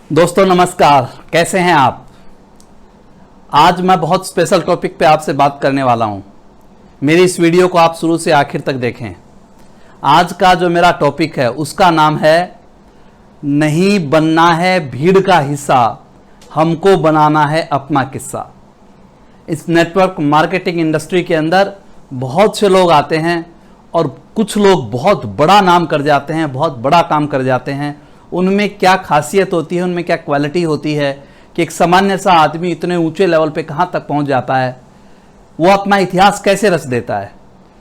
दोस्तों नमस्कार, कैसे हैं आप। आज मैं बहुत स्पेशल टॉपिक पे आपसे बात करने वाला हूं। मेरी इस वीडियो को आप शुरू से आखिर तक देखें। आज का जो मेरा टॉपिक है उसका नाम है नहीं बनना है भीड़ का हिस्सा, हमको बनाना है अपना किस्सा। इस नेटवर्क मार्केटिंग इंडस्ट्री के अंदर बहुत से लोग आते हैं और कुछ लोग बहुत बड़ा नाम कर जाते हैं, बहुत बड़ा काम कर जाते हैं। उनमें क्या खासियत होती है, उनमें क्या क्वालिटी होती है कि एक सामान्य सा आदमी इतने ऊंचे लेवल पे कहां तक पहुंच जाता है, वो अपना इतिहास कैसे रच देता है।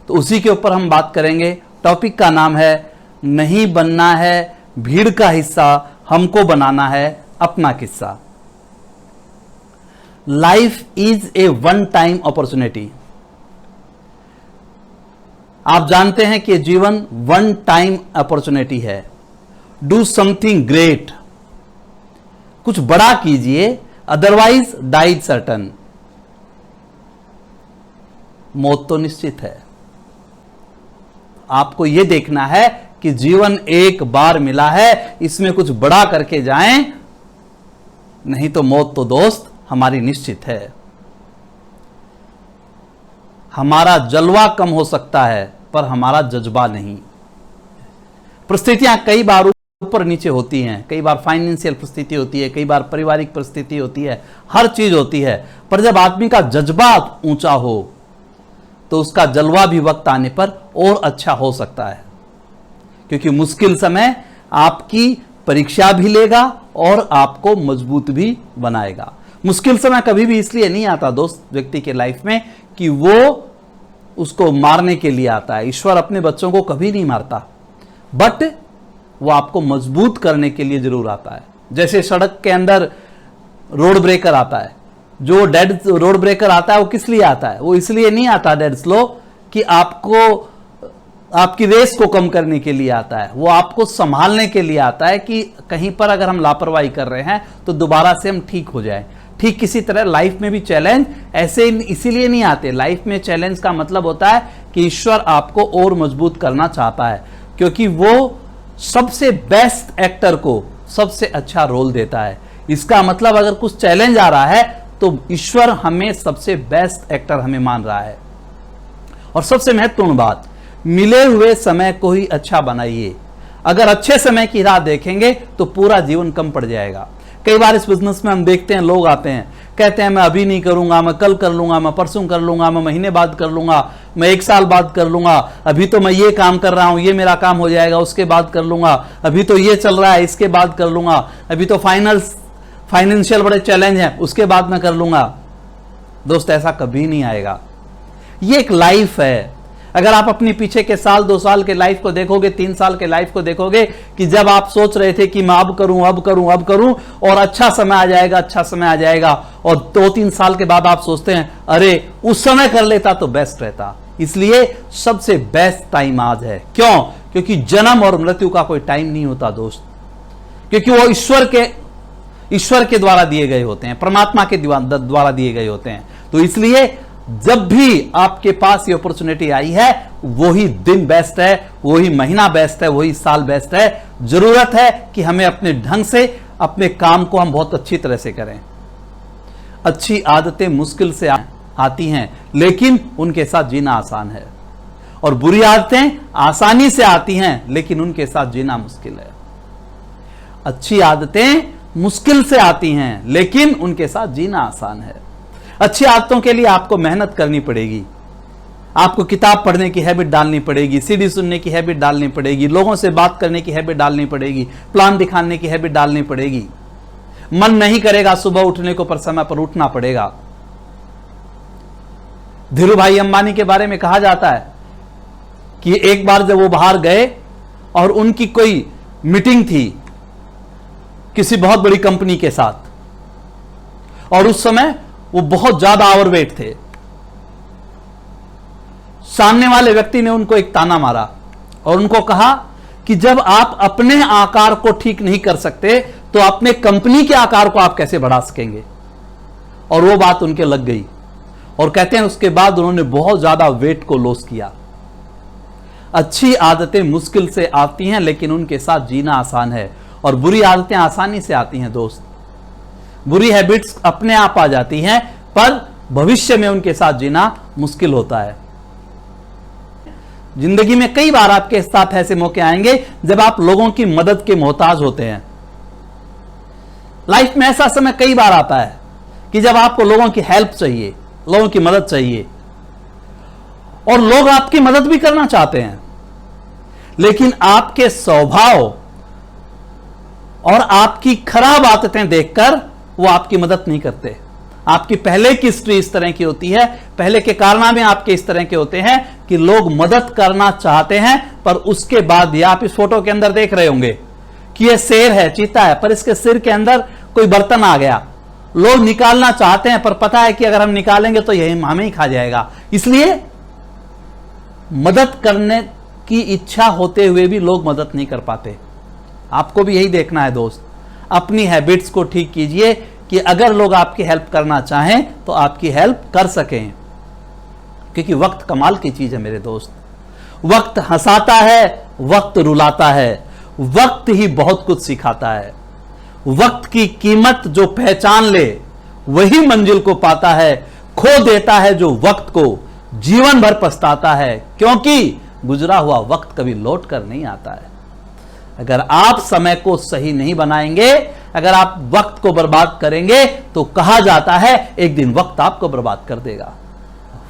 तो उसी के ऊपर हम बात करेंगे। टॉपिक का नाम है नहीं बनना है भीड़ का हिस्सा, हमको बनाना है अपना किस्सा। Life is a one time opportunity. आप जानते हैं कि जीवन वन टाइम अपॉर्चुनिटी है। डू समथिंग ग्रेट, कुछ बड़ा कीजिए, अदरवाइज डाइड सर्टन। मौत तो निश्चित है। आपको यह देखना है कि जीवन एक बार मिला है, इसमें कुछ बड़ा करके जाएं, नहीं तो मौत तो दोस्त हमारी निश्चित है। हमारा जलवा कम हो सकता है पर हमारा जज्बा नहीं। परिस्थितियां कई बार ऊपर नीचे होती हैं, कई बार फाइनेंशियल परिस्थिति होती है, कई बार पारिवारिक परिस्थिति होती है, हर चीज होती है। पर जब आदमी का जज्बा ऊंचा हो तो उसका जलवा भी वक्त आने पर और अच्छा हो सकता है, क्योंकि मुश्किल समय आपकी परीक्षा भी लेगा और आपको मजबूत भी बनाएगा। मुश्किल समय कभी भी इसलिए नहीं आता दोस्त व्यक्ति के लाइफ में कि वो उसको मारने के लिए आता है। ईश्वर अपने बच्चों को कभी नहीं मारता, बट वो आपको मजबूत करने के लिए जरूर आता है। जैसे सड़क के अंदर रोड ब्रेकर आता है, जो डेड रोड ब्रेकर आता है वो किस लिए आता है? वो इसलिए नहीं आता डेड स्लो कि आपको आपकी रेस को कम करने के लिए आता है, वो आपको संभालने के लिए आता है कि कहीं पर अगर हम लापरवाही कर रहे हैं तो दोबारा से हम ठीक हो जाएं। ठीक किसी तरह लाइफ में भी चैलेंज ऐसे इसीलिए नहीं आते। लाइफ में चैलेंज का मतलब होता है कि ईश्वर आपको और मजबूत करना चाहता है, क्योंकि वो सबसे बेस्ट एक्टर को सबसे अच्छा रोल देता है। इसका मतलब अगर कुछ चैलेंज आ रहा है तो ईश्वर हमें सबसे बेस्ट एक्टर हमें मान रहा है। और सबसे महत्वपूर्ण बात, मिले हुए समय को ही अच्छा बनाइए। अगर अच्छे समय की राह देखेंगे तो पूरा जीवन कम पड़ जाएगा। कई बार इस बिजनेस में हम देखते हैं, लोग आते हैं कहते हैं मैं अभी नहीं करूंगा, मैं कल कर लूंगा, मैं परसों कर लूंगा, मैं महीने बाद कर लूंगा, मैं एक साल बाद कर लूंगा, अभी तो मैं ये काम कर रहा हूं, ये मेरा काम हो जाएगा, उसके बाद कर लूंगा, अभी तो ये चल रहा है, इसके बाद कर लूंगा, अभी तो फाइनेंशियल बड़े चैलेंज हैं, उसके बाद मैं कर लूंगा। दोस्त ऐसा कभी नहीं आएगा। ये एक लाइफ है। अगर आप अपनी पीछे के साल 2 साल के लाइफ को देखोगे, 3 साल के लाइफ को देखोगे कि जब आप सोच रहे थे कि मैं अब करूं अब करूं अब करूं और अच्छा समय आ जाएगा, अच्छा समय आ जाएगा, और 2-3 साल के बाद आप सोचते हैं अरे उस समय कर लेता तो बेस्ट रहता। इसलिए सबसे बेस्ट टाइम आज है। क्यों? क्योंकि जन्म और मृत्यु का कोई टाइम नहीं होता दोस्त, क्योंकि वो ईश्वर के द्वारा दिए गए होते हैं, परमात्मा के द्वारा दिए गए होते हैं। तो इसलिए जब भी आपके पास ये अपॉर्चुनिटी आई है, वही दिन बेस्ट है, वही महीना बेस्ट है, वही साल बेस्ट है। जरूरत है कि हमें अपने ढंग से अपने काम को हम बहुत अच्छी तरह से करें। अच्छी आदतें मुश्किल से आती हैं, लेकिन उनके साथ जीना आसान है, और बुरी आदतें आसानी से आती हैं लेकिन उनके साथ जीना मुश्किल है। अच्छी आदतें मुश्किल से आती हैं लेकिन उनके साथ जीना आसान है। अच्छी आदतों के लिए आपको मेहनत करनी पड़ेगी। आपको किताब पढ़ने की हैबिट डालनी पड़ेगी, सीडी सुनने की हैबिट डालनी पड़ेगी, लोगों से बात करने की हैबिट डालनी पड़ेगी, प्लान दिखाने की हैबिट डालनी पड़ेगी। मन नहीं करेगा सुबह उठने को, पर समय पर उठना पड़ेगा। धीरू भाई अंबानी के बारे में कहा जाता है कि एक बार जब वो बाहर गए और उनकी कोई मीटिंग थी किसी बहुत बड़ी कंपनी के साथ, और उस समय वो बहुत ज्यादा ओवरवेट थे। सामने वाले व्यक्ति ने उनको एक ताना मारा और उनको कहा कि जब आप अपने आकार को ठीक नहीं कर सकते तो अपने कंपनी के आकार को आप कैसे बढ़ा सकेंगे। और वो बात उनके लग गई, और कहते हैं उसके बाद उन्होंने बहुत ज्यादा वेट को लॉस किया। अच्छी आदतें मुश्किल से आती हैं लेकिन उनके साथ जीना आसान है। और बुरी आदतें आसानी से आती हैं दोस्त। बुरी हैबिट्स अपने आप आ जाती हैं, पर भविष्य में उनके साथ जीना मुश्किल होता है। जिंदगी में कई बार आपके साथ ऐसे मौके आएंगे जब आप लोगों की मदद के मोहताज होते हैं। लाइफ में ऐसा समय कई बार आता है कि जब आपको लोगों की हेल्प चाहिए, लोगों की मदद चाहिए, और लोग आपकी मदद भी करना चाहते हैं, लेकिन आपके स्वभाव और आपकी खराब आदतें देखकर वो आपकी मदद नहीं करते। आपकी पहले की हिस्ट्री इस तरह की होती है, पहले के कारनामे आपके इस तरह के होते हैं कि लोग मदद करना चाहते हैं, पर उसके बाद भी आप इस फोटो के अंदर देख रहे होंगे कि यह शेर है, चीता है, पर इसके सिर के अंदर कोई बर्तन आ गया। लोग निकालना चाहते हैं, पर पता है कि अगर हम निकालेंगे तो यही हमें ही खा जाएगा। इसलिए मदद करने की इच्छा होते हुए भी लोग मदद नहीं कर पाते। आपको भी यही देखना है दोस्त। अपनी हैबिट्स को ठीक कीजिए कि अगर लोग आपकी हेल्प करना चाहें तो आपकी हेल्प कर सकें, क्योंकि वक्त कमाल की चीज है मेरे दोस्त। वक्त हंसाता है, वक्त रुलाता है, वक्त ही बहुत कुछ सिखाता है। वक्त की कीमत जो पहचान ले वही मंजिल को पाता है, खो देता है जो वक्त को जीवन भर पछताता है, क्योंकि गुजरा हुआ वक्त कभी लौट कर नहीं आता है। अगर आप समय को सही नहीं बनाएंगे, अगर आप वक्त को बर्बाद करेंगे, तो कहा जाता है एक दिन वक्त आपको बर्बाद कर देगा।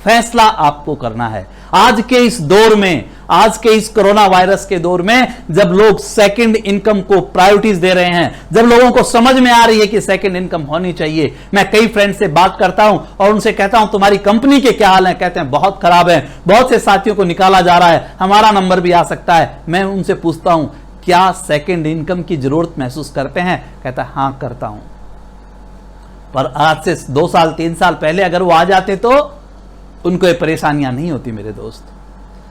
फैसला आपको करना है। आज के इस दौर में, आज के इस कोरोना वायरस के दौर में, जब लोग सेकंड इनकम को प्रायोरिटीज दे रहे हैं, जब लोगों को समझ में आ रही है कि सेकंड इनकम होनी चाहिए, मैं कई फ्रेंड से बात करता हूं और उनसे कहता हूं तुम्हारी कंपनी के क्या हाल है, कहते हैं बहुत खराब है, बहुत से साथियों को निकाला जा रहा है, हमारा नंबर भी आ सकता है। मैं उनसे पूछता हूं क्या सेकंड इनकम की जरूरत महसूस करते हैं? कहता है हां करता हूं। पर आज से 2 साल 3 साल पहले अगर वो आ जाते तो उनको ये परेशानियां नहीं होती मेरे दोस्त।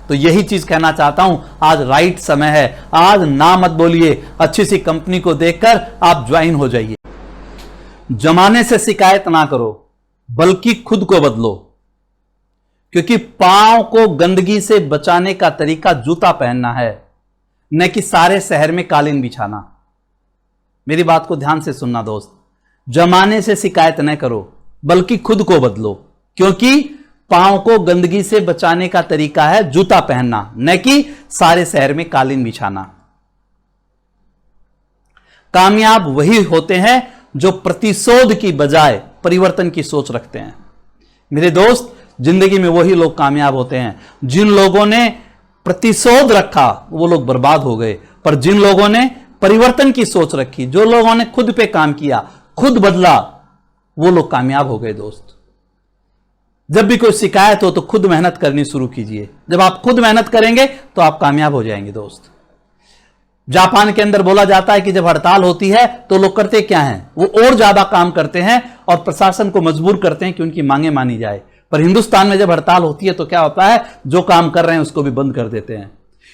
तो यही चीज कहना चाहता हूं, आज राइट समय है। आज ना मत बोलिए, अच्छी सी कंपनी को देखकर आप ज्वाइन हो जाइए। जमाने से शिकायत ना करो, बल्कि खुद को बदलो, क्योंकि पांव को गंदगी से बचाने का तरीका जूता पहनना है, न कि सारे शहर में कालीन बिछाना। मेरी बात को ध्यान से सुनना दोस्त। जमाने से शिकायत न करो, बल्कि खुद को बदलो, क्योंकि पांव को गंदगी से बचाने का तरीका है जूता पहनना, न कि सारे शहर में कालीन बिछाना। कामयाब वही होते हैं जो प्रतिशोध की बजाय परिवर्तन की सोच रखते हैं। मेरे दोस्त, जिंदगी में वही लोग कामयाब होते हैं। जिन लोगों ने प्रतिशोध रखा वो लोग बर्बाद हो गए, पर जिन लोगों ने परिवर्तन की सोच रखी, जो लोगों ने खुद पे काम किया, खुद बदला, वो लोग कामयाब हो गए दोस्त। जब भी कोई शिकायत हो तो खुद मेहनत करनी शुरू कीजिए। जब आप खुद मेहनत करेंगे तो आप कामयाब हो जाएंगे दोस्त। जापान के अंदर बोला जाता है कि जब हड़ताल होती है तो लोग करते क्या हैं, वो और ज्यादा काम करते हैं और प्रशासन को मजबूर करते हैं कि उनकी मांगे मानी जाए। पर हिंदुस्तान में जब हड़ताल होती है तो क्या होता है, जो काम कर रहे हैं उसको भी बंद कर देते हैं।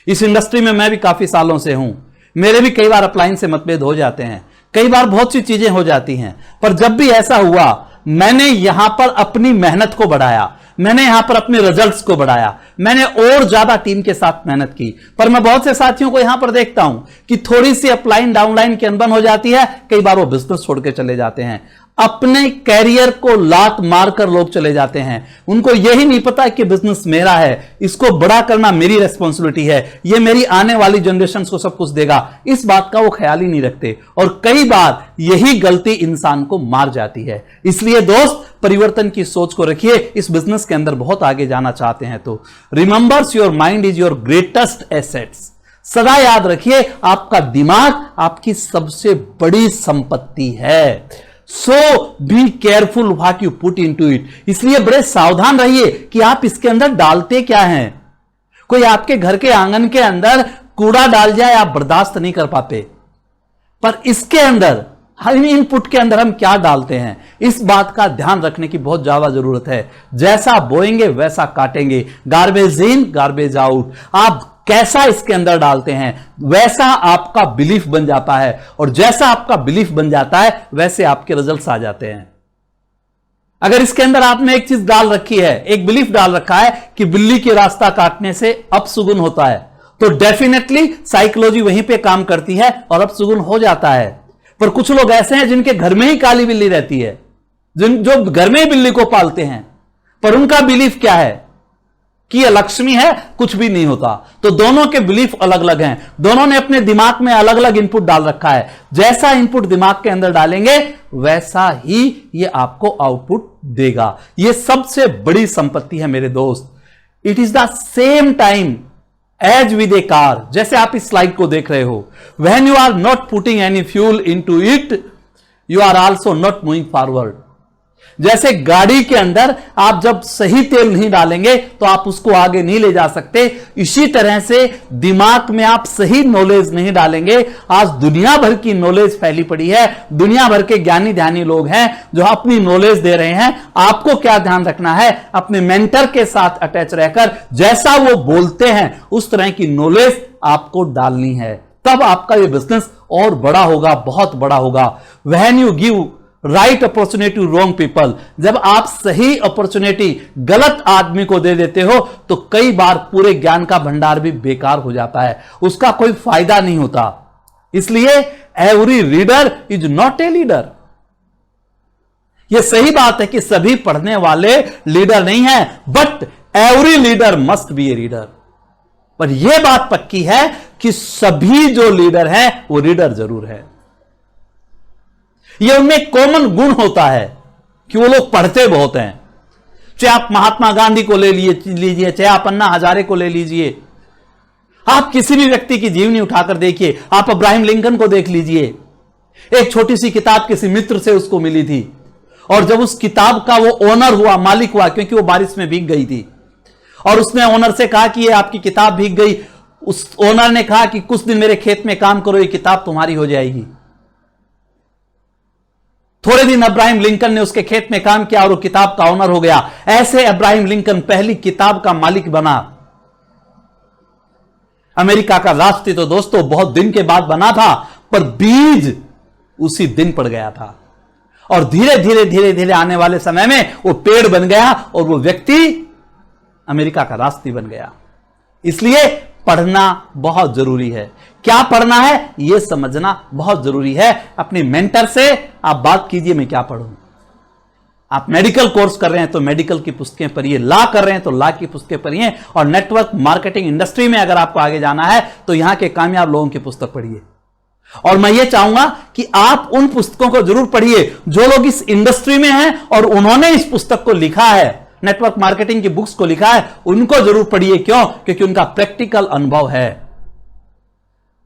इस इंडस्ट्री में मैं भी काफी सालों से हूं, मेरे भी कई बार अपलाइन से मतभेद हो जाते हैं, कई बार बहुत सी चीजें हो जाती हैं, पर जब भी ऐसा हुआ मैंने यहां पर अपनी मेहनत को बढ़ाया, मैंने यहां पर अपने रिजल्ट्स को बढ़ाया, मैंने और ज्यादा टीम के साथ मेहनत की। पर मैं बहुत से साथियों को यहां पर देखता हूं कि थोड़ी सी अपलाइन डाउनलाइन की अनबन हो जाती है, कई बार वो बिजनेस छोड़ के चले जाते हैं। अपने कैरियर को लात मारकर लोग चले जाते हैं। उनको यही नहीं पता कि बिजनेस मेरा है, इसको बड़ा करना मेरी रिस्पॉन्सिबिलिटी है, ये मेरी आने वाली जनरेशन को सब कुछ देगा, इस बात का वो ख्याल ही नहीं रखते। और कई बार यही गलती इंसान को मार जाती है। इसलिए दोस्त, परिवर्तन की सोच को रखिए। इस बिजनेस के अंदर बहुत आगे जाना चाहते हैं तो remembers your mind is your greatest assets. सदा याद रखिए, आपका दिमाग आपकी सबसे बड़ी संपत्ति है। So be careful what you put into it. इसलिए बड़े सावधान रहिए कि आप इसके अंदर डालते क्या हैं। कोई आपके घर के आंगन के अंदर कूड़ा डाल जाए, आप बर्दाश्त नहीं कर पाते, पर इसके अंदर हर इनपुट के अंदर हम क्या डालते हैं, इस बात का ध्यान रखने की बहुत ज्यादा जरूरत है। जैसा बोएंगे वैसा काटेंगे, गार्बेज इन गार्बेज आउट। आप कैसा इसके अंदर डालते हैं वैसा आपका बिलीफ बन जाता है, और जैसा आपका बिलीफ बन जाता है वैसे आपके रिजल्ट्स आ जाते हैं। अगर इसके अंदर आपने एक चीज डाल रखी है, एक बिलीफ डाल रखा है कि बिल्ली के रास्ता काटने से अपशगुन होता है, तो डेफिनेटली साइकोलॉजी वहीं पे काम करती है और अब सुगुन हो जाता है। पर कुछ लोग ऐसे हैं जिनके घर में ही काली बिल्ली रहती है, जो घर में ही बिल्ली को पालते हैं, पर उनका बिलीफ क्या है कि ये लक्ष्मी है, कुछ भी नहीं होता। तो दोनों के बिलीफ अलग अलग हैं, दोनों ने अपने दिमाग में अलग अलग इनपुट डाल रखा है। जैसा इनपुट दिमाग के अंदर डालेंगे वैसा ही ये आपको आउटपुट देगा। ये सबसे बड़ी संपत्ति है मेरे दोस्त। It is the same time as with a car. जैसे आप इस स्लाइड को देख रहे हो, when you are not putting any fuel into it, you are also not moving forward. जैसे गाड़ी के अंदर आप जब सही तेल नहीं डालेंगे तो आप उसको आगे नहीं ले जा सकते, इसी तरह से दिमाग में आप सही नॉलेज नहीं डालेंगे। आज दुनिया भर की नॉलेज फैली पड़ी है, दुनिया भर के ज्ञानी ध्यानी लोग हैं जो अपनी नॉलेज दे रहे हैं। आपको क्या ध्यान रखना है, अपने मेंटर के साथ अटैच रहकर जैसा वो बोलते हैं उस तरह की नॉलेज आपको डालनी है, तब आपका ये बिजनेस और बड़ा होगा, बहुत बड़ा होगा। When you give right opportunity to wrong people, जब आप सही अपॉर्चुनिटी गलत आदमी को दे देते हो तो कई बार पूरे ज्ञान का भंडार भी बेकार हो जाता है, उसका कोई फायदा नहीं होता। इसलिए every reader is not a leader. यह सही बात है कि सभी पढ़ने वाले लीडर नहीं हैं, but every leader must be a leader. पर यह बात पक्की है कि सभी जो लीडर हैं वो लीडर जरूर है। यह उनमें कॉमन गुण होता है कि वो लोग पढ़ते बहुत हैं। चाहे आप महात्मा गांधी को ले लीजिए, चाहे आप अन्ना हजारे को ले लीजिए, आप किसी भी व्यक्ति की जीवनी उठाकर देखिए, आप अब्राहम लिंकन को देख लीजिए। एक छोटी सी किताब किसी मित्र से उसको मिली थी और जब उस किताब का वो ओनर हुआ, मालिक हुआ, क्योंकि वो बारिश में भीग गई थी, और उसने ओनर से कहा कि ये आपकी किताब भीग गई। उस ओनर ने कहा कि कुछ दिन मेरे खेत में काम करो, ये किताब तुम्हारी हो जाएगी। थोड़े दिन अब्राहम लिंकन ने उसके खेत में काम किया और वो किताब का ओनर हो गया। ऐसे अब्राहम लिंकन पहली किताब का मालिक बना। अमेरिका का राष्ट्रपति तो दोस्तों बहुत दिन के बाद बना था, पर बीज उसी दिन पड़ गया था और धीरे धीरे धीरे धीरे आने वाले समय में वो पेड़ बन गया और वो व्यक्ति अमेरिका का राष्ट्रपति बन गया। इसलिए पढ़ना बहुत जरूरी है। क्या पढ़ना है यह समझना बहुत जरूरी है। अपनी मेंटर से आप बात कीजिए, मैं क्या पढ़ूं। आप मेडिकल कोर्स कर रहे हैं तो मेडिकल की पुस्तकें पढ़िए, लॉ कर रहे हैं तो लॉ की पुस्तकें पढ़िए, और नेटवर्क मार्केटिंग इंडस्ट्री में अगर आपको आगे जाना है तो यहां के कामयाब लोगों की पुस्तक पढ़िए। और मैं ये चाहूंगा कि आप उन पुस्तकों को जरूर पढ़िए जो लोग इस इंडस्ट्री में हैं और उन्होंने इस पुस्तक को लिखा है, नेटवर्क मार्केटिंग की बुक्स को लिखा है, उनको जरूर पढ़िए। क्यों? क्योंकि उनका प्रैक्टिकल अनुभव है।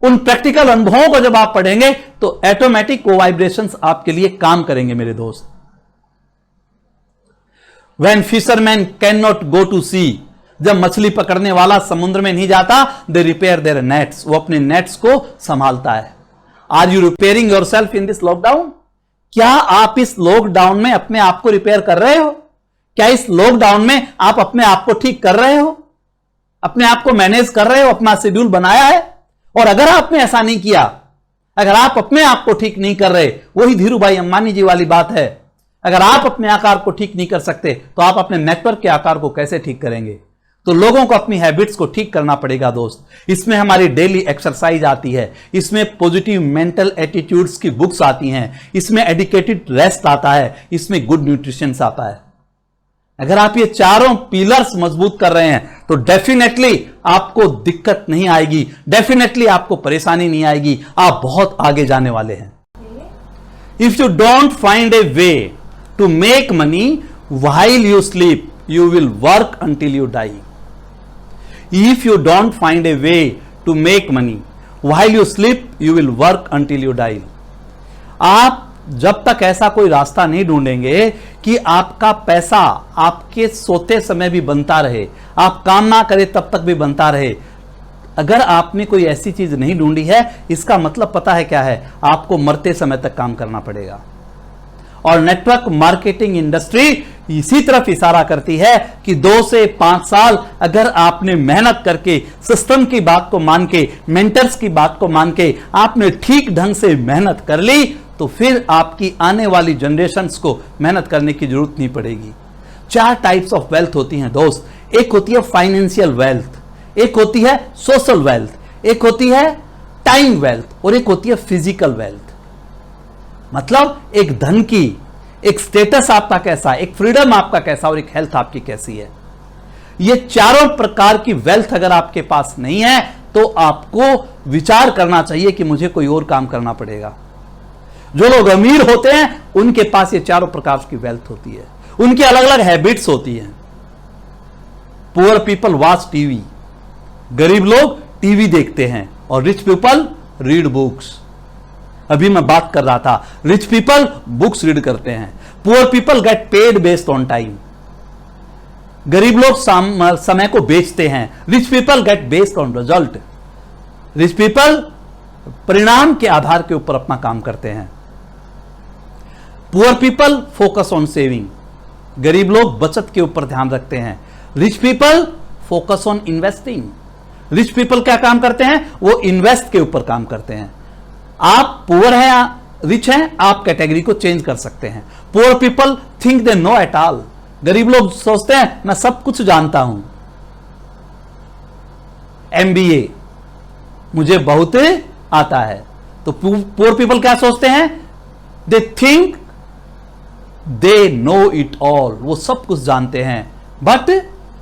उन प्रैक्टिकल अनुभवों को जब आप पढ़ेंगे तो ऑटोमेटिक वो वाइब्रेशंस आपके लिए काम करेंगे मेरे दोस्त। When fishermen cannot go to sea, जब मछली पकड़ने वाला समुद्र में नहीं जाता, they repair their nets, वो अपने नेट्स को संभालता है। Are you repairing yourself in this lockdown? क्या आप इस लॉकडाउन में अपने आप को रिपेयर कर रहे हो? क्या इस लॉकडाउन में आप अपने आप को ठीक कर रहे हो? अपने आप को मैनेज कर रहे हो? अपना शेड्यूल बनाया है? और अगर आपने ऐसा नहीं किया, अगर आप अपने आप को ठीक नहीं कर रहे, वही धीरूभाई अंबानी जी वाली बात है, अगर आप अपने आकार को ठीक नहीं कर सकते तो आप अपने नेटवर्क के आकार को कैसे ठीक करेंगे? तो लोगों को अपनी हैबिट्स को ठीक करना पड़ेगा दोस्त। इसमें हमारी डेली एक्सरसाइज आती है, इसमें पॉजिटिव मेंटल एटीट्यूड्स की बुक्स आती हैं, इसमें एडिकेटेड रेस्ट आता है, इसमें गुड न्यूट्रिशन आता है। अगर आप ये चारों पिलर्स मजबूत कर रहे हैं तो डेफिनेटली आपको दिक्कत नहीं आएगी, डेफिनेटली आपको परेशानी नहीं आएगी, आप बहुत आगे जाने वाले हैं। If you don't find a way to make money while you sleep, you will work until you die. If you don't find a way to make money while you sleep, you will work until you die. आप जब तक ऐसा कोई रास्ता नहीं ढूंढेंगे कि आपका पैसा आपके सोते समय भी बनता रहे, आप काम ना करें तब तक भी बनता रहे, अगर आपने कोई ऐसी चीज नहीं ढूंढी है, इसका मतलब पता है क्या है? आपको मरते समय तक काम करना पड़ेगा। और नेटवर्क मार्केटिंग इंडस्ट्री इसी तरफ इशारा करती है कि 2 से 5 साल अगर आपने मेहनत करके, सिस्टम की बात को मान के, मेंटर्स की बात को मान के आपने ठीक ढंग से मेहनत कर ली तो फिर आपकी आने वाली जनरेशन्स को मेहनत करने की जरूरत नहीं पड़ेगी। 4 टाइप्स ऑफ वेल्थ होती हैं दोस्त। एक होती है फाइनेंशियल वेल्थ, एक होती है सोशल वेल्थ, एक होती है टाइम वेल्थ और एक होती है फिजिकल वेल्थ। मतलब एक धन की, एक स्टेटस आपका कैसा, एक फ्रीडम आपका कैसा और एक हेल्थ आपकी कैसी है। ये चारों प्रकार की वेल्थ अगर आपके पास नहीं है तो आपको विचार करना चाहिए कि मुझे कोई और काम करना पड़ेगा। जो लोग अमीर होते हैं उनके पास ये चारों प्रकार की वेल्थ होती है, उनकी अलग अलग हैबिट्स होती हैं। पुअर पीपल वॉच टीवी, गरीब लोग टीवी देखते हैं और रिच पीपल रीड बुक्स। अभी मैं बात कर रहा था, रिच पीपल बुक्स रीड करते हैं, poor people get paid based on time. गरीब लोग समय को बेचते हैं, rich people get based on result. Rich people परिणाम के आधार के ऊपर अपना काम करते हैं। Poor people focus on saving, गरीब लोग बचत के ऊपर ध्यान रखते हैं। Rich people focus on investing, rich people क्या काम करते हैं, वो इन्वेस्ट के ऊपर काम करते हैं। आप पुअर हैं या रिच हैं, आप कैटेगरी को चेंज कर सकते हैं। Poor people think they know at all, गरीब लोग सोचते हैं मैं सब कुछ जानता हूं, एमबीए मुझे बहुत आता है। तो पुअर पीपल क्या सोचते हैं, they think they know it all, वो सब कुछ जानते हैं। But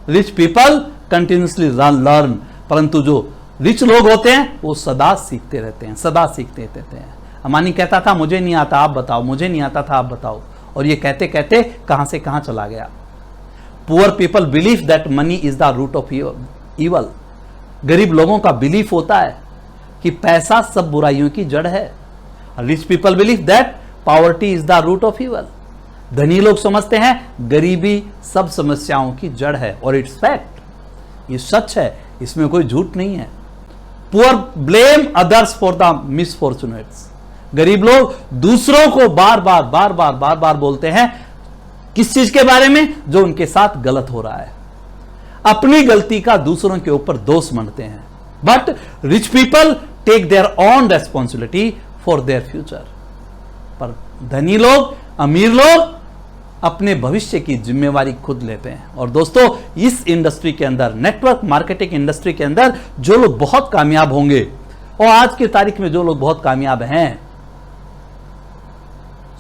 rich people continuously learn, परंतु जो रिच लोग होते हैं वो सदा सीखते रहते हैं, सदा सीखते रहते हैं। अमानी कहता था मुझे नहीं आता आप बताओ, मुझे नहीं आता था आप बताओ, और ये कहते कहते कहां से कहां चला गया। Poor people believe that money is the root of evil, गरीब लोगों का बिलीफ होता है कि पैसा सब बुराइयों की जड़ है। Rich people believe that poverty is the root of evil, धनी लोग समझते हैं गरीबी सब समस्याओं की जड़ है, और इट्स फैक्ट, ये सच है, इसमें कोई झूठ नहीं है। Poor blame others for the misfortunates, गरीब लोग दूसरों को बार बार बोलते हैं किस चीज के बारे में, जो उनके साथ गलत हो रहा है। अपनी गलती का दूसरों के ऊपर दोष मढ़ते हैं। But rich people take their on responsibility for their future, पर धनी लोग, अमीर लोग अपने भविष्य की जिम्मेवारी खुद लेते हैं। और दोस्तों, इस इंडस्ट्री के अंदर, नेटवर्क मार्केटिंग इंडस्ट्री के अंदर जो लोग बहुत कामयाब होंगे, और आज की तारीख में जो लोग बहुत कामयाब हैं,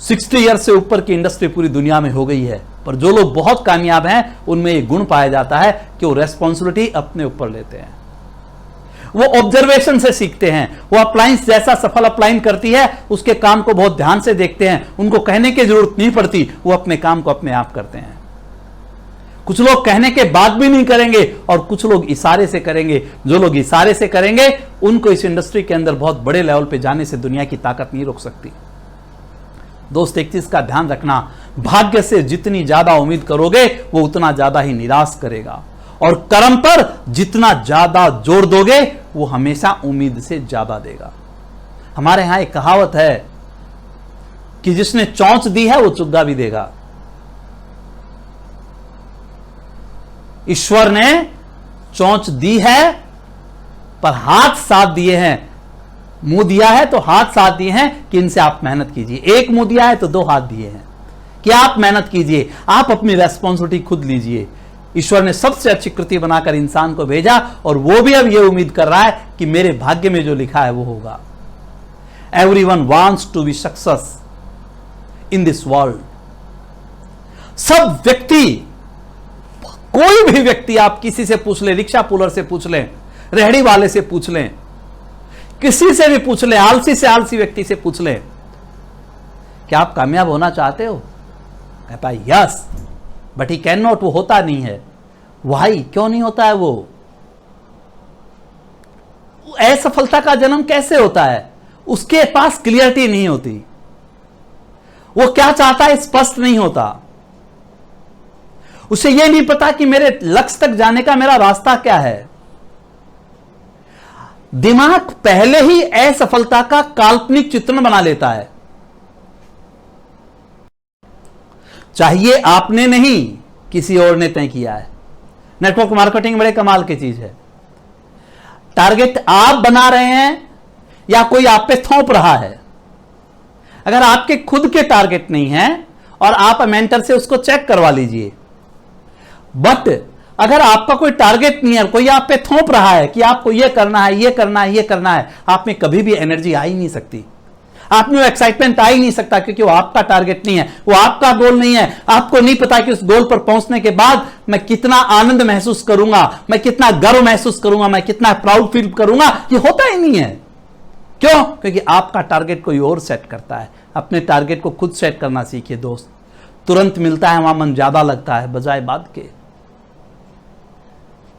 60 ईयर से ऊपर की इंडस्ट्री पूरी दुनिया में हो गई है, पर जो लोग बहुत कामयाब हैं उनमें एक गुण पाया जाता है कि वो रेस्पॉन्सिबिलिटी अपने ऊपर लेते हैं। वो ऑब्जर्वेशन से सीखते हैं, वो अप्लायंस जैसा सफल अप्लाइन करती है उसके काम को बहुत ध्यान से देखते हैं, उनको कहने की जरूरत नहीं पड़ती, वो अपने काम को अपने आप करते हैं। कुछ लोग कहने के बाद भी नहीं करेंगे और कुछ लोग इशारे से करेंगे। जो लोग इशारे से करेंगे उनको इस इंडस्ट्री के अंदर बहुत बड़े लेवल पे जाने से दुनिया की ताकत नहीं रोक सकती। दोस्त, एक चीज का ध्यान रखना, भाग्य से जितनी ज्यादा उम्मीद करोगे वो उतना ज्यादा ही निराश करेगा, और कर्म पर जितना ज्यादा जोर दोगे वो हमेशा उम्मीद से ज्यादा देगा। हमारे यहां एक कहावत है कि जिसने चौंच दी है वो चुग्गा भी देगा। ईश्वर ने चौंच दी है पर हाथ साथ दिए हैं, मुंह दिया है तो हाथ साथ दिए हैं कि इनसे आप मेहनत कीजिए। एक मुंह दिया है तो 2 हाथ दिए हैं कि आप मेहनत कीजिए, आप अपनी रेस्पॉन्सिबिलिटी खुद लीजिए। ईश्वर ने सबसे अच्छी कृति बनाकर इंसान को भेजा, और वो भी अब ये उम्मीद कर रहा है कि मेरे भाग्य में जो लिखा है वो होगा। Everyone wants to be success in this world. सब व्यक्ति, कोई भी व्यक्ति, आप किसी से पूछ लें, रिक्शा पुलर से पूछ लें, रेहड़ी वाले से पूछ लें, किसी से भी पूछ लें, आलसी से आलसी व्यक्ति से पूछ लें, क्या आप कामयाब होना चाहते हो? कहता है yes, but he can not, वो होता नहीं है। वाई, क्यों नहीं होता है? वो असफलता का जन्म कैसे होता है? उसके पास क्लियरिटी नहीं होती, वो क्या चाहता है स्पष्ट नहीं होता, उसे यह नहीं पता कि मेरे लक्ष्य तक जाने का मेरा रास्ता क्या है। दिमाग पहले ही असफलता का काल्पनिक चित्रण बना लेता है। चाहिए आपने नहीं, किसी और ने तय किया है। नेटवर्क मार्केटिंग बड़े कमाल की चीज है। टारगेट आप बना रहे हैं या कोई आप पे थोप रहा है? अगर आपके खुद के टारगेट नहीं है और आप मेंटर से उसको चेक करवा लीजिए, बट अगर आपका कोई टारगेट नहीं है, कोई आप पे थोप रहा है कि आपको ये करना है, ये करना है, ये करना है, आप में कभी भी एनर्जी आ ही नहीं सकती, आप में वो एक्साइटमेंट आ ही नहीं सकता, क्योंकि वो आपका टारगेट नहीं है, वो आपका गोल नहीं है। आपको नहीं पता कि उस गोल पर पहुंचने के बाद मैं कितना आनंद महसूस करूंगा, मैं कितना गर्व महसूस करूंगा, मैं कितना प्राउड फील करूंगा, ये होता ही नहीं है। क्यों? क्योंकि आपका टारगेट कोई और सेट करता है। अपने टारगेट को खुद सेट करना सीखिए दोस्त। तुरंत मिलता है वहां मन ज्यादा लगता है बजाय बाद के।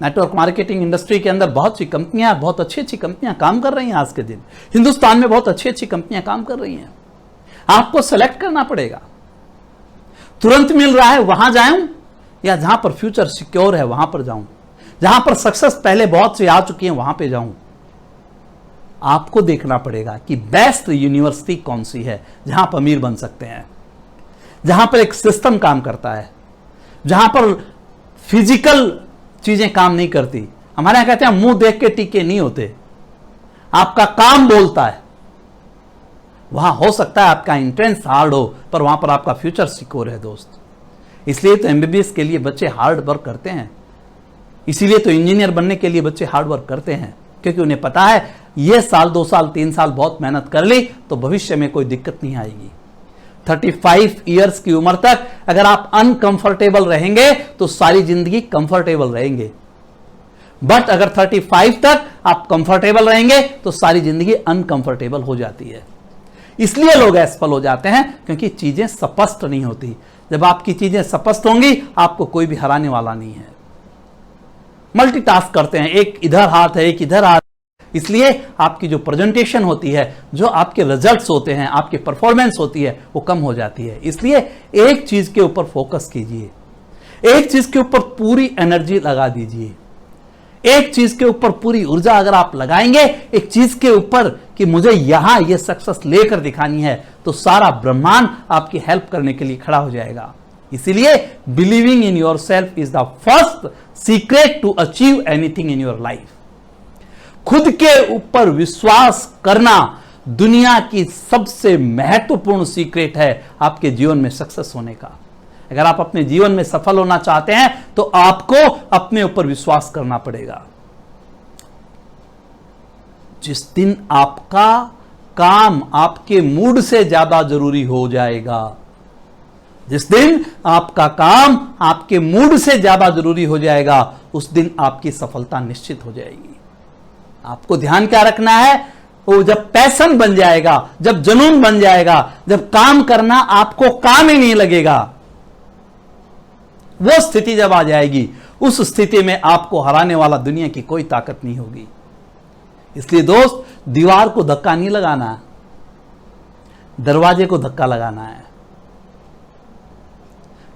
नेटवर्क मार्केटिंग इंडस्ट्री के अंदर बहुत सी कंपनियां, बहुत अच्छी अच्छी कंपनियां काम कर रही हैं। आज के दिन हिंदुस्तान में बहुत अच्छी अच्छी कंपनियां काम कर रही हैं। आपको सेलेक्ट करना पड़ेगा, तुरंत मिल रहा है वहां जाऊं या जहां पर फ्यूचर सिक्योर है वहां पर जाऊं, जहां पर सक्सेस पहले बहुत सी आ चुकी है वहां पे जाऊं। आपको देखना पड़ेगा कि बेस्ट यूनिवर्सिटी कौन सी है जहां पर अमीर बन सकते हैं, जहां पर एक सिस्टम काम करता है, जहां पर फिजिकल चीजें काम नहीं करती। हमारे यहां कहते हैं मुंह देख के टीके नहीं होते, आपका काम बोलता है। वहां हो सकता है आपका एंट्रेंस हार्ड हो, पर वहां पर आपका फ्यूचर सिक्योर है दोस्त। इसलिए तो एमबीबीएस के लिए बच्चे हार्ड वर्क करते हैं, इसीलिए तो इंजीनियर बनने के लिए बच्चे हार्ड वर्क करते हैं, क्योंकि उन्हें पता है ये साल 2 साल 3 साल बहुत मेहनत कर ली तो भविष्य में कोई दिक्कत नहीं आएगी। 35 इयर्स की उम्र तक अगर आप अनकंफर्टेबल रहेंगे तो सारी जिंदगी कंफर्टेबल रहेंगे, बट अगर 35 तक आप कंफर्टेबल रहेंगे तो सारी जिंदगी अनकंफर्टेबल हो जाती है। इसलिए लोग असफल हो जाते हैं, क्योंकि चीजें स्पष्ट नहीं होती। जब आपकी चीजें स्पष्ट होंगी आपको कोई भी हराने वाला नहीं है। मल्टीटास्क करते हैं, एक इधर हाथ है एक इधर हाथ, इसलिए आपकी जो प्रेजेंटेशन होती है, जो आपके रिजल्ट्स होते हैं, आपकी परफॉर्मेंस होती है, वो कम हो जाती है। इसलिए एक चीज के ऊपर फोकस कीजिए, एक चीज के ऊपर पूरी एनर्जी लगा दीजिए, एक चीज के ऊपर पूरी ऊर्जा अगर आप लगाएंगे, एक चीज के ऊपर कि मुझे यहां ये सक्सेस लेकर दिखानी है, तो सारा ब्रह्मांड आपकी हेल्प करने के लिए खड़ा हो जाएगा। इसीलिए believing in yourself is the first secret to achieve anything in your life. खुद के ऊपर विश्वास करना दुनिया की सबसे महत्वपूर्ण सीक्रेट है आपके जीवन में सक्सेस होने का। अगर आप अपने जीवन में सफल होना चाहते हैं तो आपको अपने ऊपर विश्वास करना पड़ेगा। जिस दिन आपका काम आपके मूड से ज्यादा जरूरी हो जाएगा, जिस दिन आपका काम आपके मूड से ज्यादा जरूरी हो जाएगा, उस दिन आपकी सफलता निश्चित हो जाएगी। आपको ध्यान क्या रखना है, वो जब पैशन बन जाएगा, जब जुनून बन जाएगा, जब काम करना आपको काम ही नहीं लगेगा, वो स्थिति जब आ जाएगी, उस स्थिति में आपको हराने वाला दुनिया की कोई ताकत नहीं होगी। इसलिए दोस्त, दीवार को धक्का नहीं लगाना, दरवाजे को धक्का लगाना है।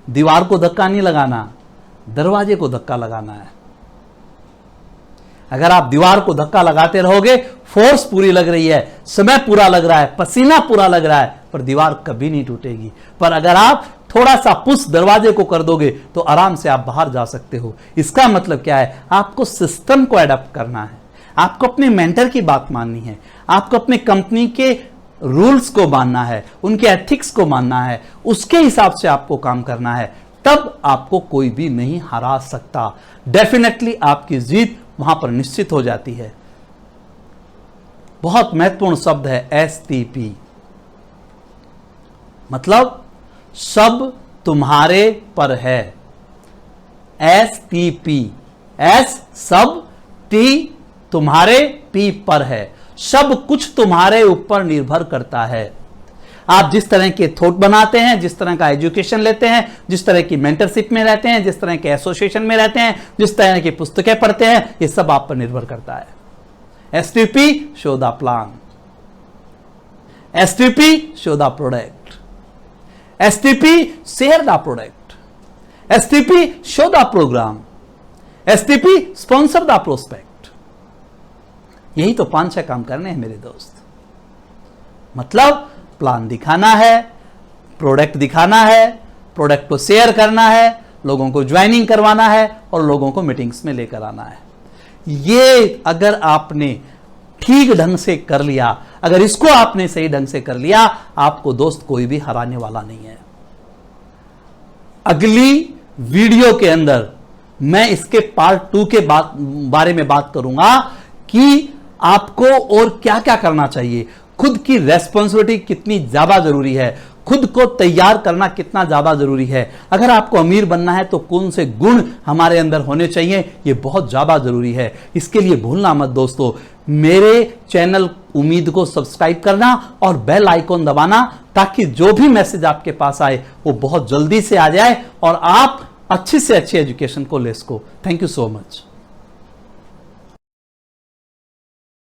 दीवार को धक्का नहीं लगाना, दरवाजे को धक्का लगाना है। अगर आप दीवार को धक्का लगाते रहोगे, फोर्स पूरी लग रही है, समय पूरा लग रहा है, पसीना पूरा लग रहा है, पर दीवार कभी नहीं टूटेगी। पर अगर आप थोड़ा सा पुश दरवाजे को कर दोगे तो आराम से आप बाहर जा सकते हो। इसका मतलब क्या है, आपको सिस्टम को एडॉप्ट करना है, आपको अपने मेंटर की बात माननी है, आपको अपने कंपनी के रूल्स को मानना है, उनके एथिक्स को मानना है, उसके हिसाब से आपको काम करना है। तब आपको कोई भी नहीं हरा सकता। डेफिनेटली आपकी जीत वहां पर निश्चित हो जाती है। बहुत महत्वपूर्ण शब्द है एसटीपी, मतलब सब तुम्हारे पर है। एसटीपी, एस सब, टी तुम्हारे, पी पर है। सब कुछ तुम्हारे ऊपर निर्भर करता है। आप जिस तरह के थॉट बनाते हैं, जिस तरह का एजुकेशन लेते हैं, जिस तरह की मेंटरशिप में रहते हैं, जिस तरह के एसोसिएशन में रहते हैं, जिस तरह की पुस्तकें पढ़ते हैं, ये सब आप पर निर्भर करता है। STP, show the plan. STP, show the product. STP, share the product. STP, show the program. STP, sponsor the prospect. यही तो 5-6 काम करने हैं मेरे दोस्त। मतलब प्लान दिखाना है, प्रोडक्ट दिखाना है, प्रोडक्ट को शेयर करना है, लोगों को ज्वाइनिंग करवाना है और लोगों को मीटिंग्स में लेकर आना है। ये अगर आपने ठीक ढंग से कर लिया, अगर इसको आपने सही ढंग से कर लिया, आपको दोस्त कोई भी हराने वाला नहीं है। अगली वीडियो के अंदर मैं इसके पार्ट 2 के बारे में बात करूंगा कि आपको और क्या क्या करना चाहिए, खुद की रेस्पॉन्सिबिलिटी कितनी ज्यादा जरूरी है, खुद को तैयार करना कितना ज्यादा जरूरी है, अगर आपको अमीर बनना है तो कौन से गुण हमारे अंदर होने चाहिए, यह बहुत ज्यादा जरूरी है। इसके लिए भूलना मत दोस्तों, मेरे चैनल उम्मीद को सब्सक्राइब करना और बेल आइकॉन दबाना, ताकि जो भी मैसेज आपके पास आए वो बहुत जल्दी से आ जाए और आप अच्छी से अच्छी एजुकेशन को ले सको। Thank you so much.